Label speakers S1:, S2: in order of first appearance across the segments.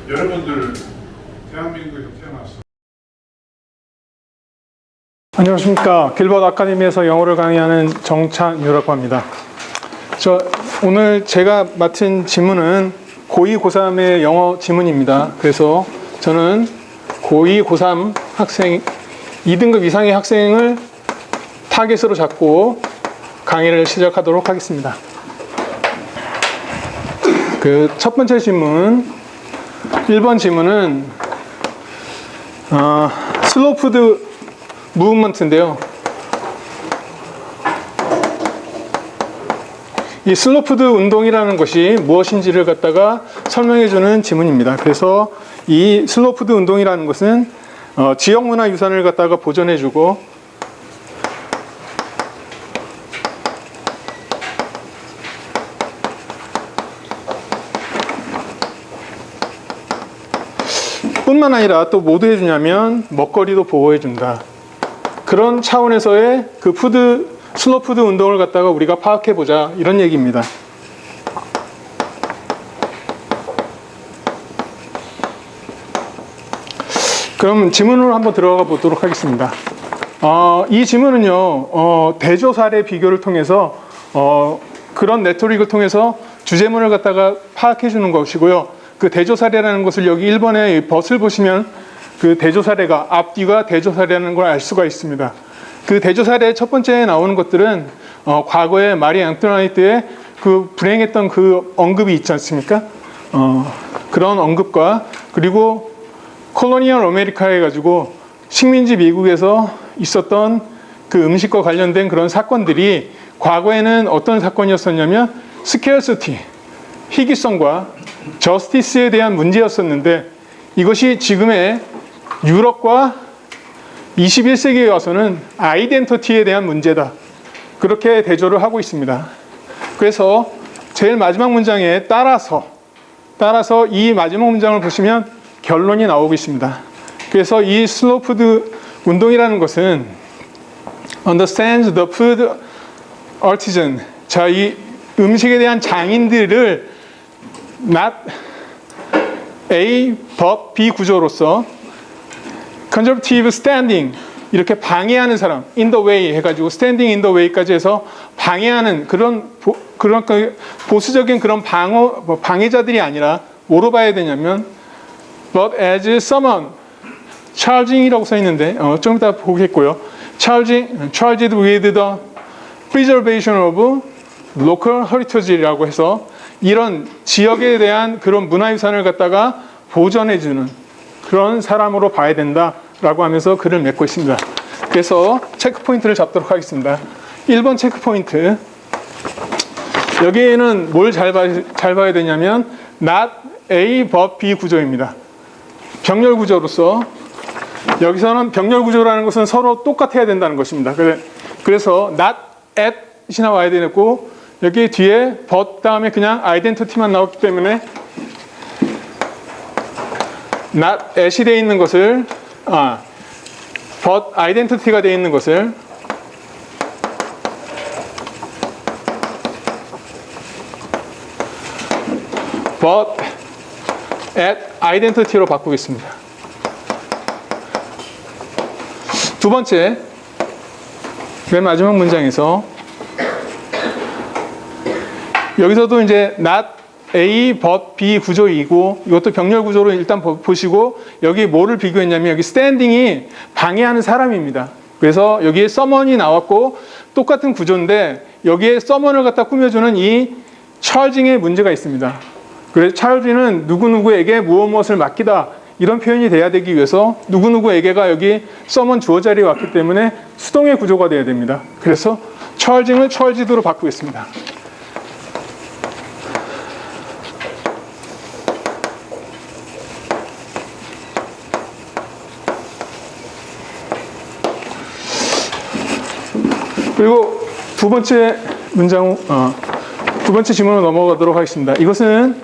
S1: 여러분들 대한민국에서 태어났어.
S2: 안녕하십니까. 길버드 아카데미에서 영어를 강의하는 정찬유라고 합니다. 오늘 제가 맡은 지문은 고2, 고3의 영어 지문입니다. 그래서 저는 고2, 고3 학생, 2등급 이상의 학생을 타겟으로 잡고 강의를 시작하도록 하겠습니다. 그 첫 번째 질문, 1번 질문은 슬로푸드 무브먼트인데요. 이 슬로푸드 운동이라는 것이 무엇인지를 갖다가 설명해주는 지문입니다. 그래서 이 슬로푸드 운동이라는 것은 지역 문화 유산을 갖다가 보존해주고 뿐만 아니라 또 뭐 해주냐면 먹거리도 보호해준다. 그런 차원에서의 그 슬로푸드 운동을 갖다가 우리가 파악해보자, 이런 얘기입니다. 그럼 지문으로 한번 들어가 보도록 하겠습니다. 이 지문은요, 대조 사례 비교를 통해서 그런 레토릭을 통해서 주제문을 갖다가 파악해 주는 것이고요. 그 대조 사례라는 것을 여기 1번의 벗을 보시면 그 대조 사례가 앞뒤가 대조 사례라는 걸 알 수가 있습니다. 그 대조 사례 첫 번째에 나오는 것들은 과거에 마리 앙뚜아네트의 그 불행했던 그 언급이 있지 않습니까? 그런 언급과 그리고 콜로니얼 아메리카 해가지고 식민지 미국에서 있었던 그 음식과 관련된 그런 사건들이 과거에는 어떤 사건이었었냐면 스케어시티, 희귀성과 저스티스에 대한 문제였었는데 이것이 지금의 유럽과 21세기에 와서는 아이덴티티에 대한 문제다. 그렇게 대조를 하고 있습니다. 그래서 제일 마지막 문장에 따라서 이 마지막 문장을 보시면 결론이 나오고 있습니다. 그래서 이 슬로푸드 운동이라는 것은 understands the food artisan. 자, 이 음식에 대한 장인들을 not A but B 구조로서 conservative standing, 이렇게 방해하는 사람, in the way 해가지고 standing in the way까지 해서 방해하는 그런 보수적인 그런 방해자들이 아니라 뭐로 봐야 되냐면 but as someone charging이라고 써 있는데 좀 이따 보겠고요. charged with the preservation of local heritage라고 해서 이런 지역에 대한 그런 문화유산을 갖다가 보존해주는 그런 사람으로 봐야 된다라고 하면서 글을 맺고 있습니다. 그래서 체크포인트를 잡도록 하겠습니다. 1번 체크포인트. 여기에는 뭘 잘 봐야 되냐면 not A but B 구조입니다. 병렬 구조로서 여기서는 병렬 구조라는 것은 서로 똑같아야 된다는 것입니다. 그래서 not at이 나와야 되고 여기 뒤에 but 다음에 그냥 아이덴티티만 나왔기 때문에 not at이 되어 있는 것을 but identity가 되어 있는 것을 but at identity로 바꾸겠습니다. 두 번째, 맨 마지막 문장에서 여기서도 이제 not A but B 구조이고 이것도 병렬 구조로 일단 보시고 여기 뭐를 비교했냐면 여기 standing이 방해하는 사람입니다. 그래서 여기에 someone이 나왔고 똑같은 구조인데 여기에 someone을 갖다 꾸며주는 이 charging에 문제가 있습니다. 그래서 charging은 누구누구에게 무엇을 맡기다 이런 표현이 돼야 되기 위해서 누구누구에게가 여기 someone 주어 자리에 왔기 때문에 수동의 구조가 돼야 됩니다. 그래서 charging을 charged로 바꾸겠습니다. 그리고 두 번째 질문으로 넘어가도록 하겠습니다. 이것은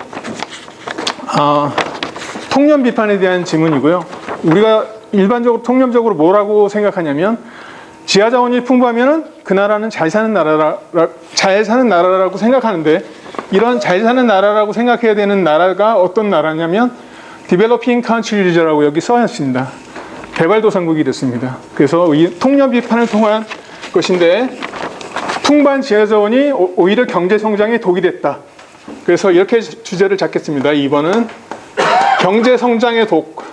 S2: 통념 비판에 대한 질문이고요. 우리가 일반적으로 통념적으로 뭐라고 생각하냐면 지하 자원이 풍부하면은 그 나라는 잘 사는 나라라고 생각하는데 이런 잘 사는 나라라고 생각해야 되는 나라가 어떤 나라냐면 Developing Countries라고 여기 써놨습니다. 개발도상국이 됐습니다. 그래서 이 통념 비판을 통한 것인데 풍부한 지하자원이 오히려 경제 성장에 독이 됐다. 그래서 이렇게 주제를 잡겠습니다. 2번은 경제 성장의 독.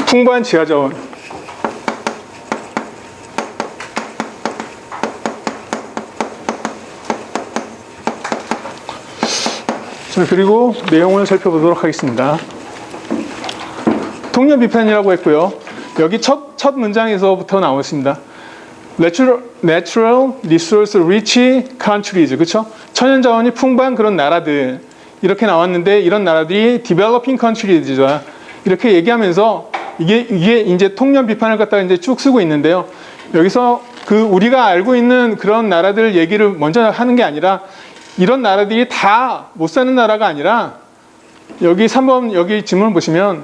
S2: 풍부한 지하자원. 자, 그리고 내용을 살펴보도록 하겠습니다. 통념 비판이라고 했고요. 여기 첫 문장에서부터 나왔습니다. Natural resource rich countries, 그렇죠? 천연자원이 풍부한 그런 나라들 이렇게 나왔는데 이런 나라들이 developing countries 이렇게 얘기하면서 이게 이제 통념 비판을 갖다가 이제 쭉 쓰고 있는데요. 여기서 그 우리가 알고 있는 그런 나라들 얘기를 먼저 하는 게 아니라 이런 나라들이 다 못 사는 나라가 아니라 여기 3번 여기 질문을 보시면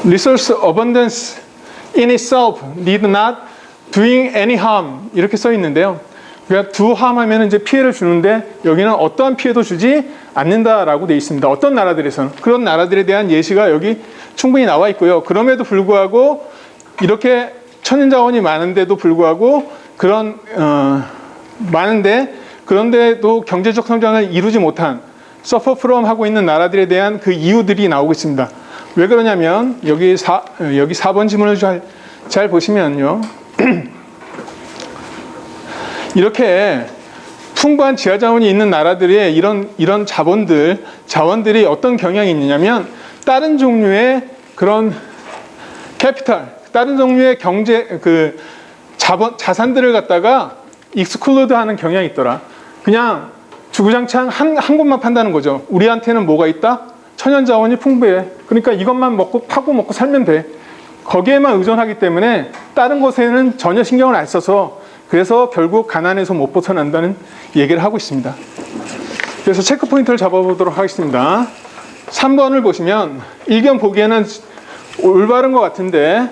S2: resource abundance in itself need not doing any harm 이렇게 써 있는데요. 그러니까 do harm 하면 이제 피해를 주는데 여기는 어떠한 피해도 주지 않는다라고 되어 있습니다. 어떤 나라들에서는 그런 나라들에 대한 예시가 여기 충분히 나와 있고요. 그럼에도 불구하고 이렇게 천연자원이 많은데도 불구하고 그런 많은데 그런데도 경제적 성장을 이루지 못한 suffer from 하고 있는 나라들에 대한 그 이유들이 나오고 있습니다. 왜 그러냐면 여기 4번 지문을 잘 보시면요. 이렇게 풍부한 지하자원이 있는 나라들의 이런 자원들이 어떤 경향이 있느냐면 다른 종류의 그런 캐피탈, 다른 종류의 경제 자산들을 갖다가 익스클루드 하는 경향이 있더라. 그냥 주구장창 한 곳만 판다는 거죠. 우리한테는 뭐가 있다? 천연자원이 풍부해. 그러니까 이것만 파고 먹고 살면 돼. 거기에만 의존하기 때문에 다른 곳에는 전혀 신경을 안 써서 그래서 결국 가난에서 못 벗어난다는 얘기를 하고 있습니다. 그래서 체크 포인트를 잡아보도록 하겠습니다. 3번을 보시면 일견 보기에는 올바른 것 같은데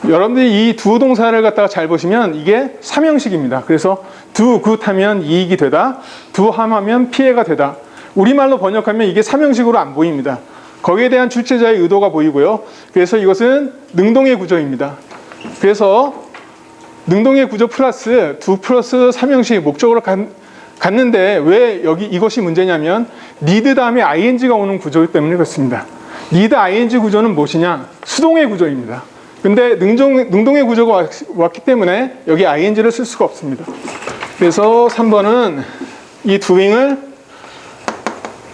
S2: 여러분들이 이 do 동사를 갖다가 잘 보시면 이게 삼형식입니다. 그래서 do good 하면 이익이 되다, do harm 하면 피해가 되다. 우리말로 번역하면 이게 삼형식으로 안 보입니다. 거기에 대한 출제자의 의도가 보이고요. 그래서 이것은 능동의 구조입니다. 그래서 능동의 구조 플러스 do 플러스 삼형식 목적으로 갔는데 왜 여기 이것이 문제냐면 need 다음에 ing가 오는 구조이기 때문에 그렇습니다. need ing 구조는 무엇이냐? 수동의 구조입니다. 근데 능동의 구조가 왔기 때문에 여기 ing를 쓸 수가 없습니다. 그래서 3번은 이 doing을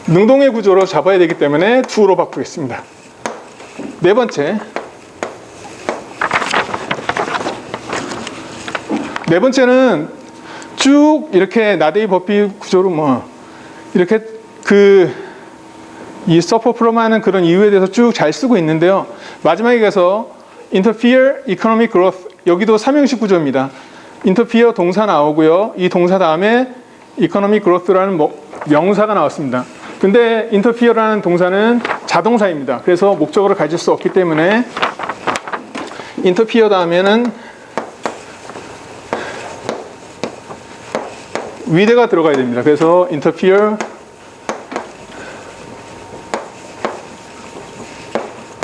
S2: 능동의 구조로 잡아야 되기 때문에 do로 바꾸겠습니다. 네 번째는 쭉 이렇게 나데이 버피 구조로 이렇게 이 suffer from 하는 그런 이유에 대해서 쭉 잘 쓰고 있는데요. 마지막에 가서 interfere economic growth 여기도 삼형식 구조입니다. interfere 동사 나오고요. 이 동사 다음에 economic growth라는 명사가 나왔습니다. 근데 interfere라는 동사는 자동사입니다. 그래서 목적어를 가질 수 없기 때문에 interfere 다음에는 with가 들어가야 됩니다. 그래서 interfere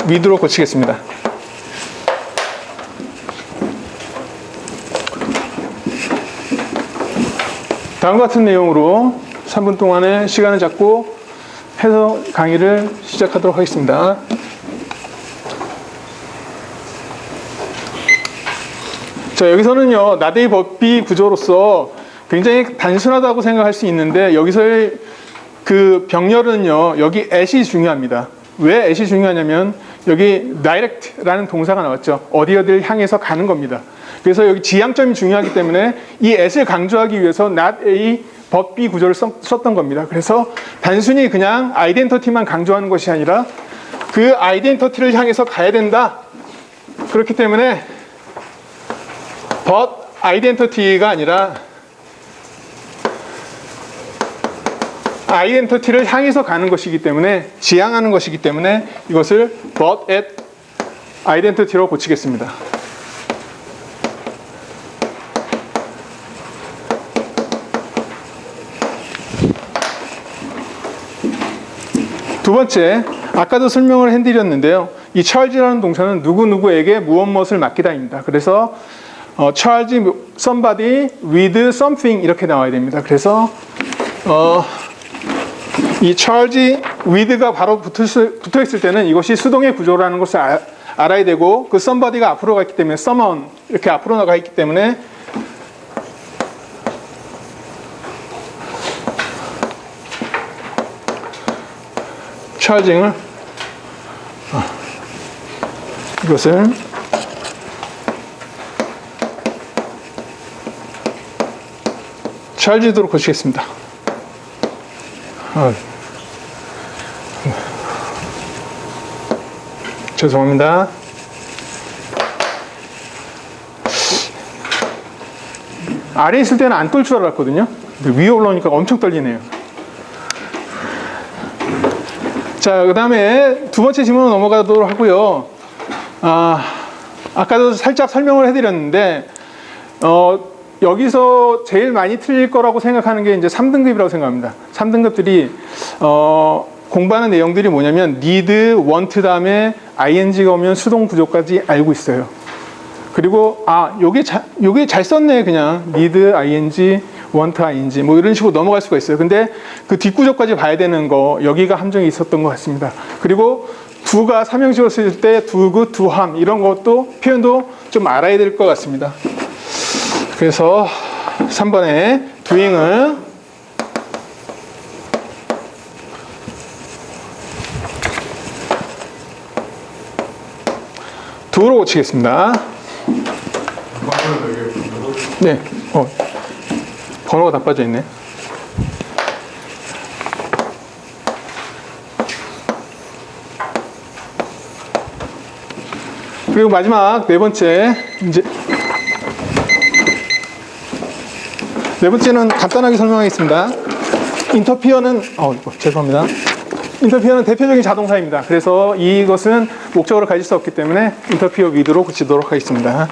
S2: with로 고치겠습니다. 다음과 같은 내용으로 3분 동안의 시간을 잡고 해석 강의를 시작하도록 하겠습니다. 자, 여기서는요, 나데이 버피 구조로서 굉장히 단순하다고 생각할 수 있는데 여기서의 그 병렬은요, 여기 at이 중요합니다. 왜 at이 중요하냐면 여기 direct라는 동사가 나왔죠. 어디를 향해서 가는 겁니다. 그래서 여기 지향점이 중요하기 때문에 이 at을 강조하기 위해서 not A but B 구조를 썼던 겁니다. 그래서 단순히 그냥 아이덴티티만 강조하는 것이 아니라 그 아이덴티티를 향해서 가야 된다. 그렇기 때문에 but 아이덴티티가 아니라 아이덴티티를 향해서 가는 것이기 때문에 지향하는 것이기 때문에 이것을 but at identity로 고치겠습니다. 두 번째, 아까도 설명을 해드렸는데요. 이 charge라는 동사는 누구누구에게 무엇무엇을 맡기다입니다. 그래서 charge somebody with something 이렇게 나와야 됩니다. 그래서 이 charge with가 바로 붙어 있을 때는 이것이 수동의 구조라는 것을 알아야 되고, 그 somebody가 앞으로 가 있기 때문에 someone 이렇게 앞으로 나가 있기 때문에 charging을 이것을 charge도록 고치겠습니다. 죄송합니다. 아래에 있을 때는 안 떨 줄 알았거든요. 근데 위에 올라오니까 엄청 떨리네요. 자, 그 다음에 두 번째 질문으로 넘어가도록 하고요. 아까도 살짝 설명을 해드렸는데, 여기서 제일 많이 틀릴 거라고 생각하는 게 이제 3등급이라고 생각합니다. 3등급들이, 공부하는 내용들이 뭐냐면, need, want 다음에 ing가 오면 수동 구조까지 알고 있어요. 그리고, 요게 잘 썼네, 그냥. need, ing, want, ing. 뭐 이런 식으로 넘어갈 수가 있어요. 근데 그 뒷구조까지 봐야 되는 거, 여기가 함정이 있었던 것 같습니다. 그리고 do가 삼형식으로 쓸 때 do, good, do, harm. 이런 것도, 표현도 좀 알아야 될 것 같습니다. 그래서 3번에 doing을 do로 고치겠습니다. 네, 번호가 다 빠져 있네. 그리고 마지막 네 번째는 간단하게 설명하겠습니다. 인터피어는 죄송합니다. 인터피어는 대표적인 자동사입니다. 그래서 이것은 목적어를 가질 수 없기 때문에 인터피어 with로 고치도록 하겠습니다.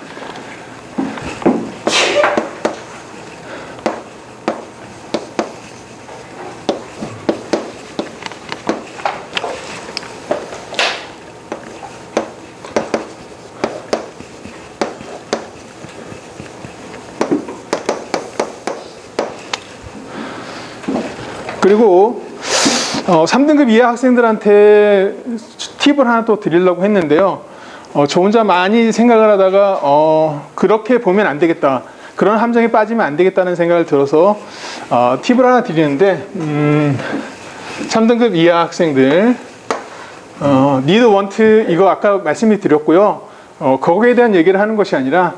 S2: 그리고 3등급 이하 학생들한테 팁을 하나 또 드리려고 했는데요. 저 혼자 많이 생각을 하다가 그렇게 보면 안 되겠다, 그런 함정에 빠지면 안 되겠다는 생각을 들어서 팁을 하나 드리는데, 3등급 이하 학생들 need, want 이거 아까 말씀을 드렸고요. 거기에 대한 얘기를 하는 것이 아니라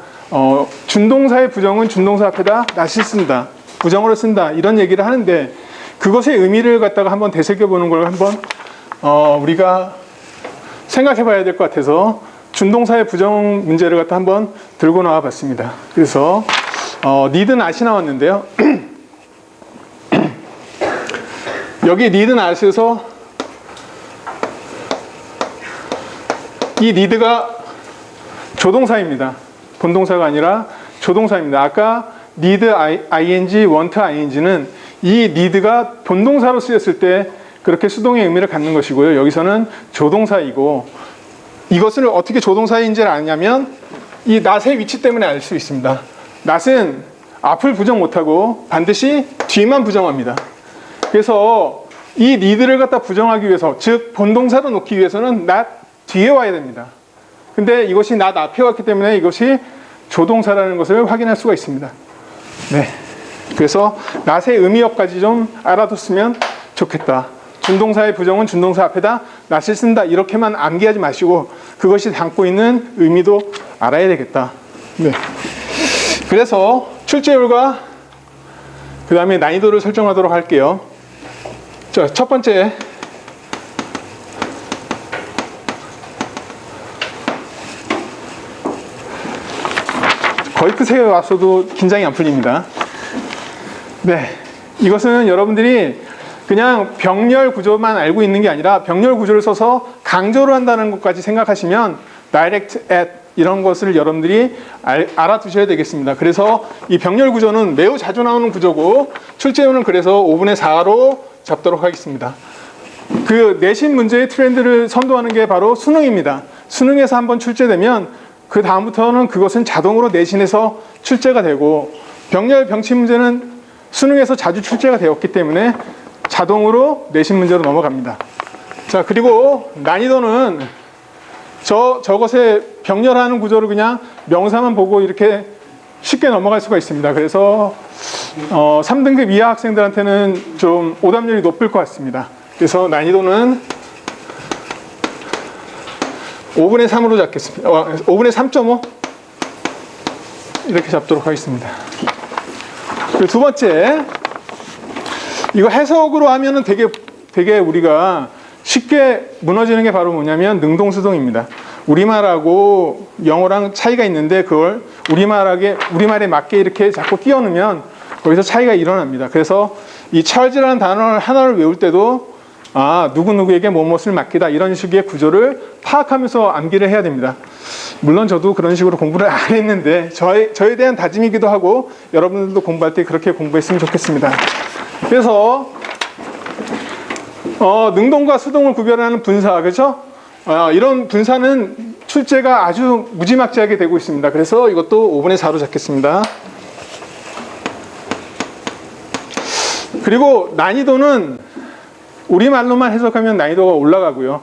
S2: 준동사의 부정은 준동사 앞에다 not을 쓴다, 부정어를 쓴다, 이런 얘기를 하는데, 그것의 의미를 갖다가 한번 되새겨보는 걸 한번 우리가 생각해 봐야 될 것 같아서 준동사의 부정 문제를 갖다 한번 들고 나와 봤습니다. 그래서 need, not이 나왔는데요. 여기 need, not에서 이 need가 조동사입니다. 본동사가 아니라 조동사입니다. 아까 need, ing, want, ing는 이 need가 본동사로 쓰였을 때 그렇게 수동의 의미를 갖는 것이고요. 여기서는 조동사이고, 이것을 어떻게 조동사인지를 아냐면 이 not의 위치 때문에 알 수 있습니다. not은 앞을 부정 못하고 반드시 뒤만 부정합니다. 그래서 이 need를 갖다 부정하기 위해서, 즉 본동사로 놓기 위해서는 not 뒤에 와야 됩니다. 근데 이것이 not 앞에 왔기 때문에 이것이 조동사라는 것을 확인할 수가 있습니다. 네. 그래서 not의 의미역까지 좀 알아뒀으면 좋겠다. 준동사의 부정은 준동사 앞에다 not을 쓴다, 이렇게만 암기하지 마시고 그것이 담고 있는 의미도 알아야 되겠다. 네. 그래서 출제율과 그 다음에 난이도를 설정하도록 할게요. 자, 첫 번째, 거의 끝에 와서도 긴장이 안 풀립니다. 네, 이것은 여러분들이 그냥 병렬 구조만 알고 있는 게 아니라 병렬 구조를 써서 강조를 한다는 것까지 생각하시면 direct at 이런 것을 여러분들이 알아두셔야 되겠습니다. 그래서 이 병렬 구조는 매우 자주 나오는 구조고 출제율은 그래서 5분의 4로 잡도록 하겠습니다. 그 내신 문제의 트렌드를 선도하는 게 바로 수능입니다. 수능에서 한번 출제되면 그 다음부터는 그것은 자동으로 내신에서 출제가 되고, 병렬 병치 문제는 수능에서 자주 출제가 되었기 때문에 자동으로 내신 문제로 넘어갑니다. 자, 그리고 난이도는 저것의 병렬하는 구조를 그냥 명사만 보고 이렇게 쉽게 넘어갈 수가 있습니다. 그래서 3등급 이하 학생들한테는 좀 오답률이 높을 것 같습니다. 그래서 난이도는 5분의 3으로 잡겠습니다. 5분의 3.5 이렇게 잡도록 하겠습니다. 그리고 두 번째, 이거 해석으로 하면은 되게 우리가 쉽게 무너지는 게 바로 뭐냐면 능동수동입니다. 우리말하고 영어랑 차이가 있는데 그걸 우리말에 맞게 이렇게 자꾸 끼워 넣으면 거기서 차이가 일어납니다. 그래서 이 찰즈라는 단어를 하나를 외울 때도 누구누구에게 무엇을 맡기다 이런 식의 구조를 파악하면서 암기를 해야 됩니다. 물론 저도 그런 식으로 공부를 안 했는데 저에 대한 다짐이기도 하고 여러분들도 공부할 때 그렇게 공부했으면 좋겠습니다. 그래서 능동과 수동을 구별하는 분사, 그렇죠? 이런 분사는 출제가 아주 무지막지하게 되고 있습니다. 그래서 이것도 5분의 4로 잡겠습니다. 그리고 난이도는 우리말로만 해석하면 난이도가 올라가고요.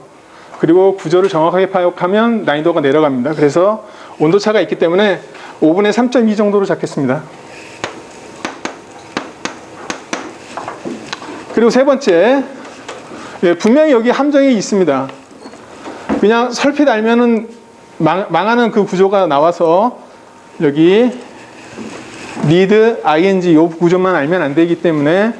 S2: 그리고 구조를 정확하게 파악하면 난이도가 내려갑니다. 그래서 온도차가 있기 때문에 5분의 3.2 정도로 잡겠습니다. 그리고 세 번째, 분명히 여기 함정이 있습니다. 그냥 설핏 알면은 망하는 그 구조가 나와서 여기 need, ing 이 구조만 알면 안 되기 때문에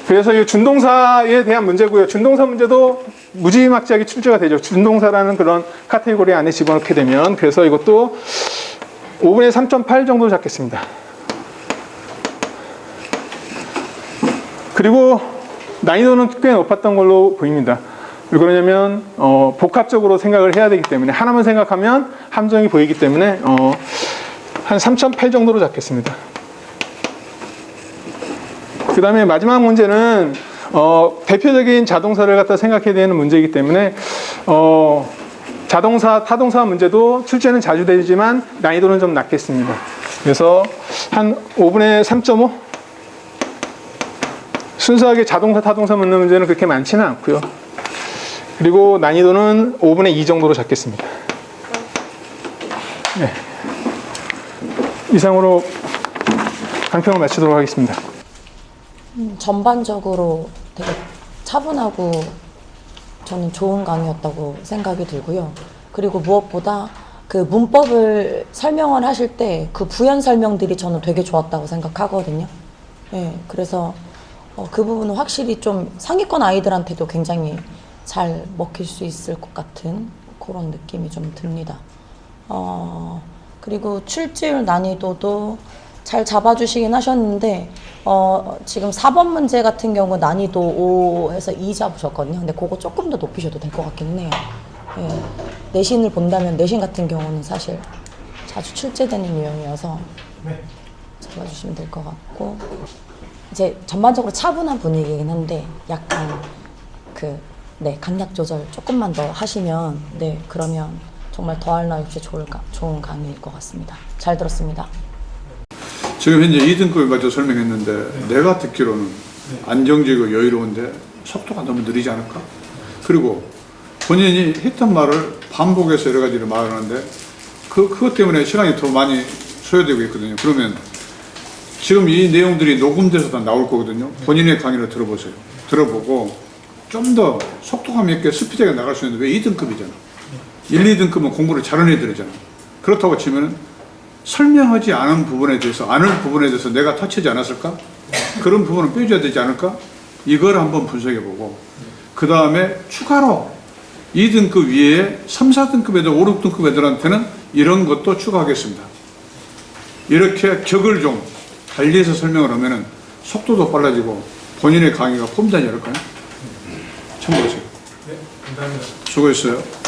S2: 그래서 이 준동사에 대한 문제고요. 준동사 문제도 무지막지하게 출제가 되죠. 준동사라는 그런 카테고리 안에 집어넣게 되면. 그래서 이것도 5분의 3.8 정도로 잡겠습니다. 그리고 난이도는 꽤 높았던 걸로 보입니다. 왜 그러냐면 복합적으로 생각을 해야 되기 때문에 하나만 생각하면 함정이 보이기 때문에 한 3.8 정도로 잡겠습니다. 그 다음에 마지막 문제는 대표적인 자동사를 갖다 생각해야 되는 문제이기 때문에 자동사, 타동사 문제도 출제는 자주 되지만 난이도는 좀 낮겠습니다. 그래서 한 5분의 3.5? 순수하게 자동사, 타동사 묻는 문제는 그렇게 많지는 않고요. 그리고 난이도는 5분의 2 정도로 잡겠습니다. 네. 이상으로 강평을 마치도록 하겠습니다.
S3: 전반적으로 되게 차분하고 저는 좋은 강의였다고 생각이 들고요. 그리고 무엇보다 그 문법을 설명을 하실 때 그 부연 설명들이 저는 되게 좋았다고 생각하거든요. 그래서 그 부분은 확실히 좀 상위권 아이들한테도 굉장히 잘 먹힐 수 있을 것 같은 그런 느낌이 좀 듭니다. 그리고 출제율 난이도도 잘 잡아주시긴 하셨는데 지금 4번 문제 같은 경우 난이도 5에서 2 잡으셨거든요. 근데 그거 조금 더 높이셔도 될 것 같긴 해요. 내신을 본다면 내신 같은 경우는 사실 자주 출제되는 유형이어서 잡아주시면 될 것 같고, 이제 전반적으로 차분한 분위기이긴 한데 약간 강약 조절 조금만 더 하시면 그러면 정말 더할 나위 없이 좋은 강의일 것 같습니다. 잘 들었습니다.
S1: 지금 현재 2등급을 가지고 설명했는데 내가 듣기로는 안정적이고 여유로운데 속도가 너무 느리지 않을까? 그리고 본인이 했던 말을 반복해서 여러 가지를 말하는데 그것 때문에 시간이 더 많이 소요되고 있거든요. 그러면 지금 이 내용들이 녹음돼서 다 나올 거거든요. 본인의 강의를 들어보세요. 들어보고 좀 더 속도감 있게 스피드하게 나갈 수 있는데 왜 2등급이잖아. 1, 2등급은 공부를 잘하는 애들이잖아. 그렇다고 치면 설명하지 않은 부분에 대해서, 아는 부분에 대해서 내가 터치하지 않았을까? 그런 부분은 빼줘야 되지 않을까? 이걸 한번 분석해보고 그 다음에 추가로 2등급 위에 3, 4등급 애들, 5, 6등급 애들한테는 이런 것도 추가하겠습니다. 이렇게 격을 좀 달리해서 설명을 하면은 속도도 빨라지고 본인의 강의가 폼단이 열까요? 참고하세요.
S2: 네, 감사합니다.
S1: 수고했어요.